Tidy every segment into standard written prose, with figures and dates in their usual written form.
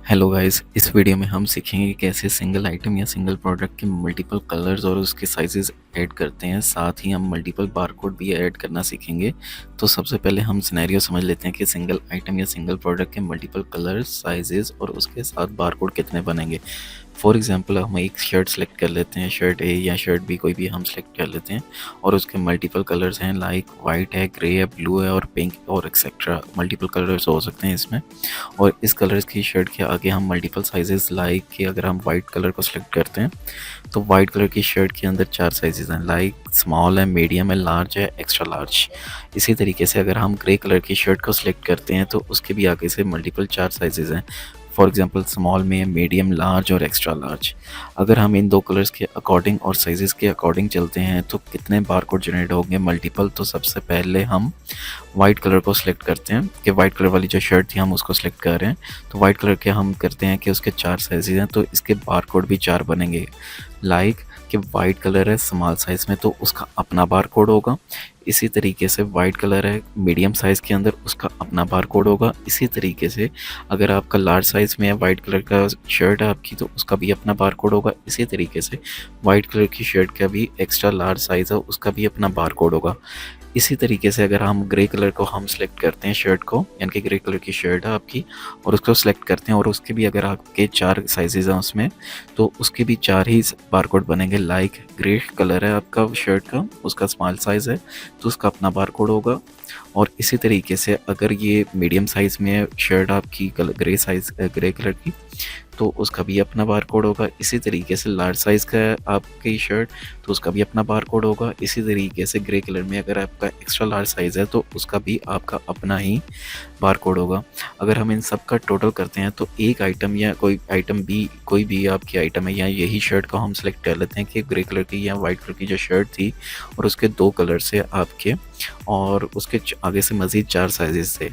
Hello guys, इस video में हम सीखेंगे कि कैसे सिंगल आइटम या सिंगल प्रोडक्ट के मल्टीपल कलर्स और उसके साइजेस ऐड करते हैं। साथ ही हम मल्टीपल बारकोड भी ऐड करना सीखेंगे। तो सबसे पहले हम सिनेरियो समझ लेते हैं कि सिंगल आइटम या सिंगल प्रोडक्ट के मल्टीपल कलर्स, साइजेस और उसके साथ बारकोड कितने बनेंगे। फॉर एग्जांपल हम एक शर्ट सेलेक्ट कर लेते हैं, शर्ट ए या शर्ट बी कोई भी हम सेलेक्ट कर लेते हैं और उसके मल्टीपल कलर्स हैं, लाइक वाइट है, ग्रे है, ब्लू है और पिंक और एक्सेट्रा मल्टीपल कलर्स हो सकते हैं इसमें। और इस कलर्स की शर्ट के आगे हम मल्टीपल साइजेस, लाइक कि अगर हम वाइट कलर को सिलेक्ट करते हैं तो वाइट कलर की शर्ट के अंदर 4 साइजेस हैं, लाइक स्मॉल है, मीडियम है, लार्ज है, एक्स्ट्रा लार्ज। इसी तरीके से अगर हम ग्रे कलर की शर्ट को सिलेक्ट करते हैं तो उसके भी आगे से मल्टीपल 4 साइजेस हैं। फॉर एग्जांपल स्मॉल में मीडियम, लार्ज और एक्स्ट्रा लार्ज। अगर हम इन दो कलर्स के अकॉर्डिंग और साइजेस के अकॉर्डिंग चलते हैं तो कितने बारकोड जनरेट होंगे मल्टीपल। तो सबसे पहले हम वाइट कलर को सिलेक्ट करते हैं कि वाइट कलर वाली जो शर्ट थी हम उसको सिलेक्ट कर रहे हैं। तो वाइट कलर के हम करते हैं कि उसके 4 साइजेस हैं तो इसके बारकोड भी 4 बनेंगे। लाइक कि वाइट कलर है स्मॉल साइज़ में तो उसका अपना बारकोड होगा। इसी तरीके से वाइट कलर है मीडियम साइज़ के अंदर, उसका अपना बारकोड होगा। इसी तरीके से अगर आपका लार्ज साइज़ में है, वाइट कलर का शर्ट है आपकी, तो उसका भी अपना बारकोड होगा। इसी तरीके से वाइट कलर की शर्ट का भी एक्स्ट्रा लार्ज साइज़ है, उसका भी अपना बारकोड होगा। इसी तरीके से अगर हम ग्रे कलर को हम सेलेक्ट करते हैं शर्ट को, यानी कि ग्रे कलर की शर्ट है आपकी और उसको सेलेक्ट करते हैं और उसके भी अगर आपके 4 साइजेज़ हैं उसमें, तो उसके भी 4 ही बारकोड बनेंगे। लाइक ग्रे कलर है आपका शर्ट का, उसका स्मॉल साइज़ है तो उसका अपना बारकोड होगा। और इसी तरीके से अगर ये मीडियम साइज़ में है शर्ट आपकी ग्रे कलर की, तो उसका भी अपना बारकोड होगा। इसी तरीके से लार्ज साइज़ का है आपकी शर्ट तो उसका भी अपना बारकोड होगा। इसी तरीके से ग्रे कलर में अगर आपका एक्स्ट्रा लार्ज साइज़ है तो उसका भी आपका अपना ही बारकोड होगा। अगर हम इन सब का टोटल करते हैं तो एक आइटम या कोई आइटम भी, कोई भी आपकी आइटम है या यही शर्ट को हम सेलेक्ट कर लेते हैं कि ग्रे कलर की या वाइट कलर की जो शर्ट थी और उसके 2 कलर से आपके, और उसके आगे से मज़ीद 4 साइजेस थे।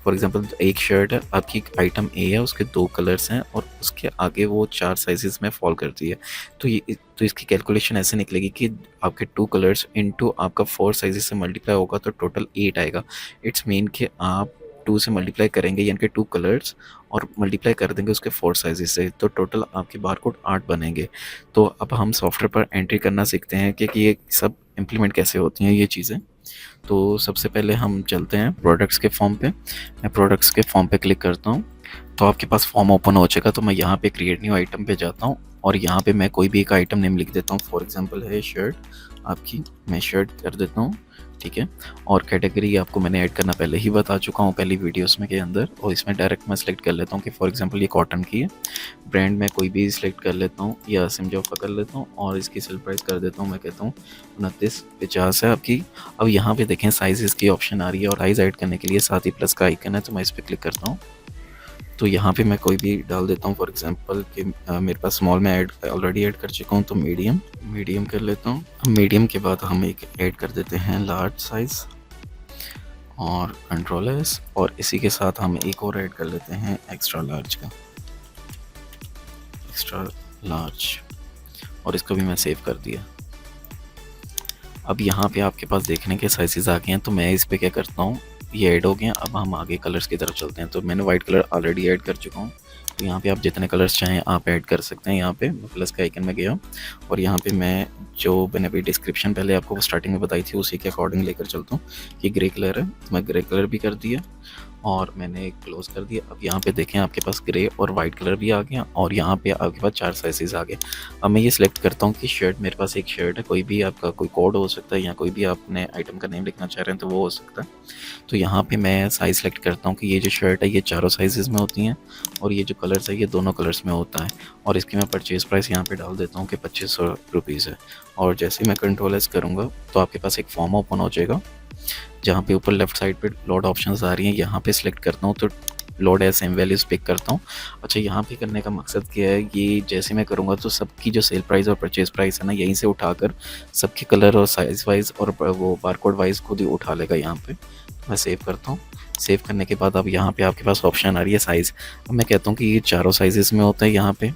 फॉर एग्जांपल एक शर्ट है आपकी, आइटम ए है, उसके 2 कलर्स हैं और उसके आगे वो 4 साइजेस में फॉल करती है। तो इसकी कैलकुलेशन ऐसे निकलेगी कि आपके 2 कलर्स इनटू आपका 4 साइजेस से मल्टीप्लाई होगा तो टोटल 8 आएगा। इट्स मीन कि आप 2 से मल्टीप्लाई करेंगे यानी कि 2 कलर्स और मल्टीप्लाई कर देंगे उसके 4 साइजेस से, तो टोटल आपके बारकोड 8 बनेंगे। तो अब हम सॉफ्टवेयर पर एंट्री करना सीखते हैं कि ये सब इम्प्लीमेंट कैसे होती हैं ये चीज़ें। तो सबसे पहले हम चलते हैं प्रोडक्ट्स के फॉर्म पे। मैं प्रोडक्ट्स के फॉर्म पे क्लिक करता हूँ तो आपके पास फॉर्म ओपन हो जाएगा। तो मैं यहाँ पे क्रिएट न्यू आइटम पे जाता हूँ और यहाँ पे मैं कोई भी एक आइटम नेम लिख देता हूँ। फॉर एग्जांपल है शर्ट आपकी, मैं शर्ट कर देता हूँ, ठीक है। और कैटेगरी आपको मैंने ऐड करना पहले ही बता चुका हूँ पहली वीडियोस में के अंदर, और इसमें डायरेक्ट मैं सेलेक्ट कर लेता हूँ कि फॉर एग्जांपल ये कॉटन की है। ब्रांड मैं कोई भी सिलेक्ट कर लेता हूँ या सिमजॉब का कर लेता हूँ और इसकी सेल प्राइस कर देता हूँ, मैं कहता हूँ 2950 है आपकी। अब यहाँ पे देखें साइज़ की ऑप्शन आ रही है और साइज़ ऐड करने के लिए साथ ही प्लस का आइकन है, तो मैं इस पर क्लिक करता हूँ। तो यहाँ पे मैं कोई भी डाल देता हूँ। फॉर एग्जांपल कि मेरे पास स्मॉल में ऑलरेडी ऐड कर चुका हूँ तो मीडियम कर लेता हूँ। मीडियम के बाद हम एक ऐड कर देते हैं लार्ज साइज़ और कंट्रोल एस, और इसी के साथ हम एक और ऐड कर लेते हैं एक्स्ट्रा लार्ज का, एक्स्ट्रा लार्ज, और इसको भी मैं सेव कर दिया। अब यहाँ पे आपके पास देखने के साइजेस आ गए हैं तो मैं इस पे क्या करता हूँ, ये ऐड हो गए हैं। अब हम आगे कलर्स की तरफ चलते हैं। तो मैंने वाइट कलर ऑलरेडी ऐड कर चुका हूँ, तो यहाँ पे आप जितने कलर्स चाहें आप ऐड कर सकते हैं। यहाँ पे मैं प्लस के आइकन में गया और यहाँ पे मैं जो मैंने अभी डिस्क्रिप्शन पहले आपको स्टार्टिंग में बताई थी उसी के अकॉर्डिंग लेकर चलता हूँ कि ग्रे कलर है तो मैं ग्रे कलर भी कर दिया और मैंने क्लोज कर दिया। अब यहाँ पे देखें आपके पास ग्रे और वाइट कलर भी आ गया और यहाँ पे आपके पास 4 साइजेस आ गए। अब मैं ये सिलेक्ट करता हूँ कि शर्ट, मेरे पास एक शर्ट है, कोई भी आपका कोई कोड हो सकता है या कोई भी आपने आइटम का नेम लिखना चाह रहे हैं तो वो हो सकता है। तो यहाँ पे मैं साइज़ सेलेक्ट करता हूँ कि ये जो शर्ट है ये चारों साइजेस में होती हैं और ये जो कलर्स है ये दोनों कलर्स में होता है। और इसकी मैं परचेज़ प्राइस यहाँ पे डाल देता हूँ कि 2500 रुपीज़ है। और जैसे ही मैं कंट्रोल एस करूँगा तो आपके पास एक फॉर्म ओपन हो जाएगा जहाँ पे ऊपर लेफ्ट साइड पे लोड ऑप्शंस आ रही हैं। यहाँ पे सिलेक्ट करता हूँ तो load as same values pick करता हूँ। अच्छा, यहाँ पे करने का मकसद क्या है, ये जैसे मैं करूँगा तो सबकी जो सेल प्राइस और परचेज प्राइस है ना, यहीं से उठाकर सबके कलर और साइज़ वाइज और वो बारकोड वाइज खुद ही उठा लेगा यहाँ पे। मैं सेव करता हूँ। सेव करने के बाद अब यहाँ पे आपके पास ऑप्शन आ रही है साइज़। अब मैं कहता हूँ कि ये चारों साइजेस में होता है यहाँ पे,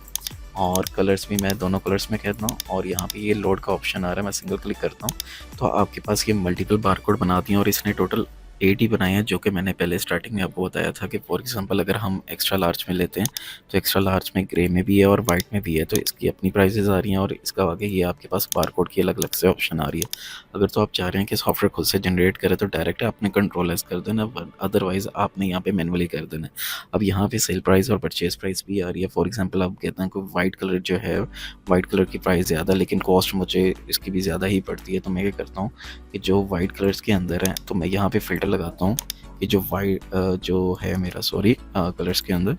और कलर्स भी मैं दोनों कलर्स में कहता हूँ। और यहाँ पे ये लोड का ऑप्शन आ रहा है, मैं सिंगल क्लिक करता हूँ तो आपके पास ये मल्टीपल बारकोड बना दिए और इसने टोटल 8 ही बनाए हैं, जो कि मैंने पहले स्टार्टिंग में आपको बताया था कि फॉर एग्जांपल अगर हम एक्स्ट्रा लार्ज में लेते हैं तो एक्स्ट्रा लार्ज में ग्रे में भी है और वाइट में भी है, तो इसकी अपनी प्राइसेस आ रही हैं और इसका आगे ये आपके पास बारकोड की अलग अलग से ऑप्शन आ रही है। अगर तो आप चाह रहे हैं कि सॉफ्टवेयर खुद से जनरेट करे तो डायरेक्ट आपने कंट्रोल एस कर देना, अदरवाइज़ आपने यहाँ पे मैनुअली कर देना है। अब यहाँ पे सेल प्राइस और परचेज प्राइस भी आ रही है। फॉर एग्जांपल आप कहते हैं कि वाइट कलर जो है, वाइट कलर की प्राइस ज़्यादा लेकिन कॉस्ट मुझे इसकी भी ज़्यादा ही पड़ती है, तो मैं क्या करता हूँ कि जो वाइट कलर्स के अंदर है तो मैं यहाँ पे फ़िल्टर लगाता हूँ कि जो वाइट जो है मेरा कलर्स के अंदर,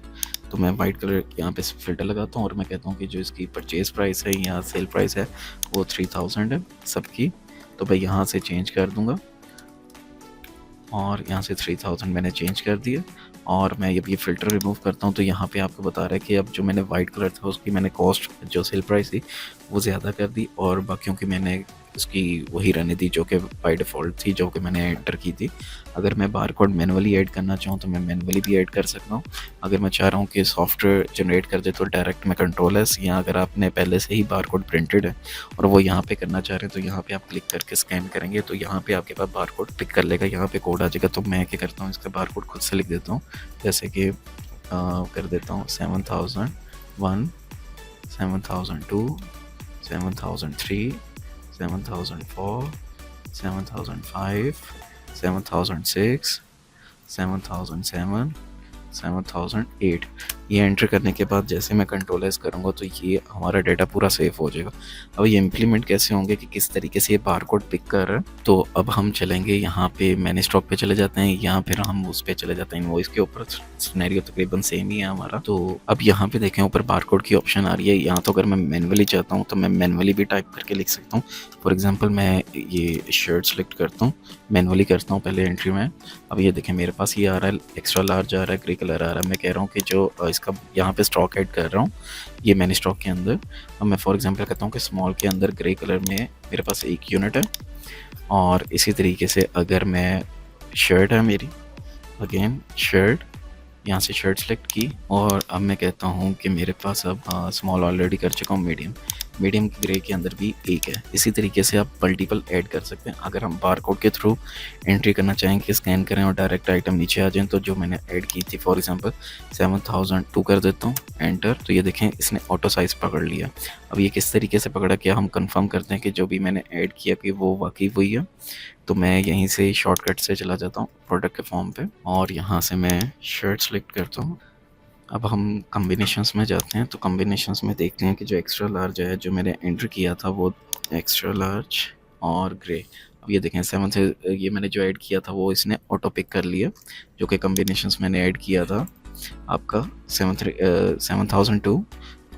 तो मैं वाइट कलर यहाँ पे फ़िल्टर लगाता हूँ और मैं कहता हूँ कि जो इसकी परचेज़ प्राइस है या सेल प्राइस है वो 3000 है सबकी, तो मैं यहाँ से चेंज कर दूँगा और यहाँ से 3000 मैंने चेंज कर दिया। और मैं जब ये फ़िल्टर रिमूव करता हूँ तो यहाँ पे आपको बता रहा है कि अब जो मैंने वाइट कलर था उसकी मैंने कॉस्ट जो सेल प्राइस थी वो ज़्यादा कर दी और बाकियों की मैंने उसकी वही रहने दी जो कि बाय डिफ़ॉल्ट थी, जो कि मैंने एंटर की थी। अगर मैं बारकोड मैनुअली ऐड करना चाहूँ तो मैं मैनुअली भी ऐड कर सकता हूँ। अगर मैं चाह रहा हूँ कि सॉफ्टवेयर जनरेट कर दे तो डायरेक्ट मैं कंट्रोल एस, या अगर आपने पहले से ही बारकोड प्रिंटेड है और वो यहाँ पे करना चाह रहे हैं तो यहाँ पे आप क्लिक करके स्कैन करेंगे तो यहाँ पे आपके पास बारकोड पिक कर लेगा, यहाँ पे कोड आ जाएगा। तो मैं क्या करता हूँ, इसका बारकोड खुद से लिख देता हूँ, जैसे कि कर देता हूँ 7001, 7002, 7003, 7004, 7005, 7006, 7007, 7008। ये एंटर करने के बाद जैसे मैं कंट्रोल एस करूँगा तो ये हमारा डाटा पूरा सेव हो जाएगा। अब ये इम्प्लीमेंट कैसे होंगे कि किस तरीके से ये बारकोड पिक कर रहा है, तो अब हम चलेंगे यहाँ पे मैनी स्टॉक पे चले जाते हैं या फिर हम उस पे चले जाते हैं इनवॉइस के ऊपर। सिनेरियो तकरीबन सेम ही है हमारा। तो अब यहाँ पे देखें ऊपर बारकोड की ऑप्शन आ रही है। यहाँ तो अगर मैं मैनुअली चाहता हूँ तो मैं मैनुअली भी टाइप करके लिख सकता हूँ। फॉर एग्जांपल मैं ये शर्ट सेलेक्ट करता हूँ, मैनुअली करता हूँ पहले एंट्री में। अब ये देखें मेरे पास ये आ रहा है एक्स्ट्रा लार्ज आ रहा है, ग्रे कलर आ रहा है। मैं कह रहा हूँ कि जो इसका यहाँ पे स्टॉक ऐड कर रहा हूँ ये मैंने स्टॉक के अंदर। अब मैं फॉर एग्जांपल कहता हूँ कि स्मॉल के अंदर ग्रे कलर में मेरे पास 1 यूनिट है। और इसी तरीके से अगर मैं शर्ट है मेरी, अगेन शर्ट, यहाँ से शर्ट सेलेक्ट की और अब मैं कहता हूँ कि मेरे पास अब स्मॉल ऑलरेडी कर चुका हूँ, मीडियम ग्रे के अंदर भी 1 है। इसी तरीके से आप मल्टीपल ऐड कर सकते हैं। अगर हम बारकोड के थ्रू एंट्री करना चाहें कि स्कैन करें और डायरेक्ट आइटम नीचे आ जाएं, तो जो मैंने ऐड की थी फॉर एग्जांपल 7002 कर देता हूँ एंटर, तो ये देखें इसने ऑटो साइज़ पकड़ लिया। अब ये किस तरीके से पकड़ा, क्या हम कंफर्म करते हैं कि जो भी मैंने ऐड किया कि वो वाकई वही है। तो मैं यहीं से शॉर्टकट से चला जाता हूँ प्रोडक्ट के फॉर्म पे और यहाँ से मैं शर्ट सेलेक्ट करता हूँ। अब हम कॉम्बिनेशंस में जाते हैं, तो कॉम्बिनेशंस में देखते हैं कि जो एक्स्ट्रा लार्ज है जो मैंने एंटर किया था वो एक्स्ट्रा लार्ज और ग्रे। अब ये देखें 7 से ये मैंने जो ऐड किया था वो इसने ऑटो पिक कर लिया, जो कि कॉम्बिनेशंस मैंने ऐड किया था आपका 7002।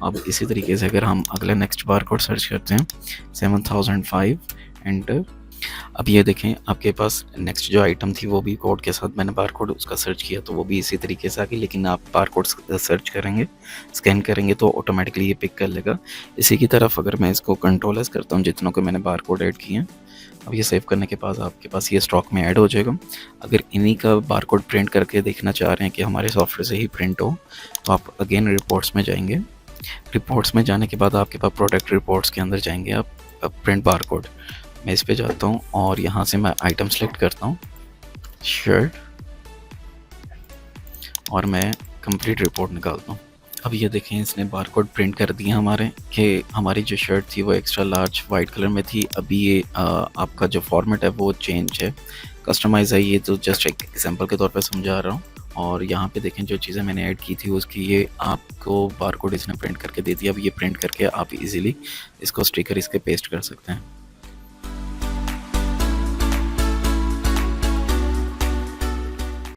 अब इसी तरीके से अगर हम अगला नेक्स्ट बारकोड सर्च करते हैं 7005 एंटर। अब ये देखें आपके पास नेक्स्ट जो आइटम थी वो भी कोड के साथ मैंने बारकोड उसका सर्च किया तो वो भी इसी तरीके से आ गई, लेकिन आप बारकोड सर्च करेंगे, स्कैन करेंगे तो ऑटोमेटिकली ये पिक कर लेगा। इसी की तरफ अगर मैं इसको कंट्रोल एस करता हूँ जितनों को मैंने बारकोड ऐड किए हैं, अब ये सेव करने के बाद आपके पास ये स्टॉक में ऐड हो जाएगा। अगर इन्हीं का बारकोड प्रिंट करके देखना चाह रहे हैं कि हमारे सॉफ्टवेयर से ही प्रिंट हो तो आप अगेन रिपोर्ट्स में जाएंगे। रिपोर्ट्स में जाने के बाद आपके पास प्रोडक्ट रिपोर्ट्स के अंदर जाएंगे आप प्रिंट बारकोड, मैं इस पे जाता हूँ और यहाँ से मैं आइटम सेलेक्ट करता हूँ शर्ट और मैं कंप्लीट रिपोर्ट निकालता हूँ। अब ये देखें इसने बारकोड प्रिंट कर दिया हमारे कि हमारी जो शर्ट थी वो एक्स्ट्रा लार्ज वाइट कलर में थी। अभी ये आपका जो फॉर्मेट है वो चेंज है, कस्टमाइज़ है। ये तो जस्ट एक एग्जांपल के तौर पे समझा रहा हूँ। और यहाँ पे देखें जो चीज़ें मैंने ऐड की थी उसकी ये आपको बारकोड इसने प्रिंट करके दे दिया। अब ये प्रिंट करके आप इजीली इसको स्टिकर इसके पेस्ट कर सकते हैं।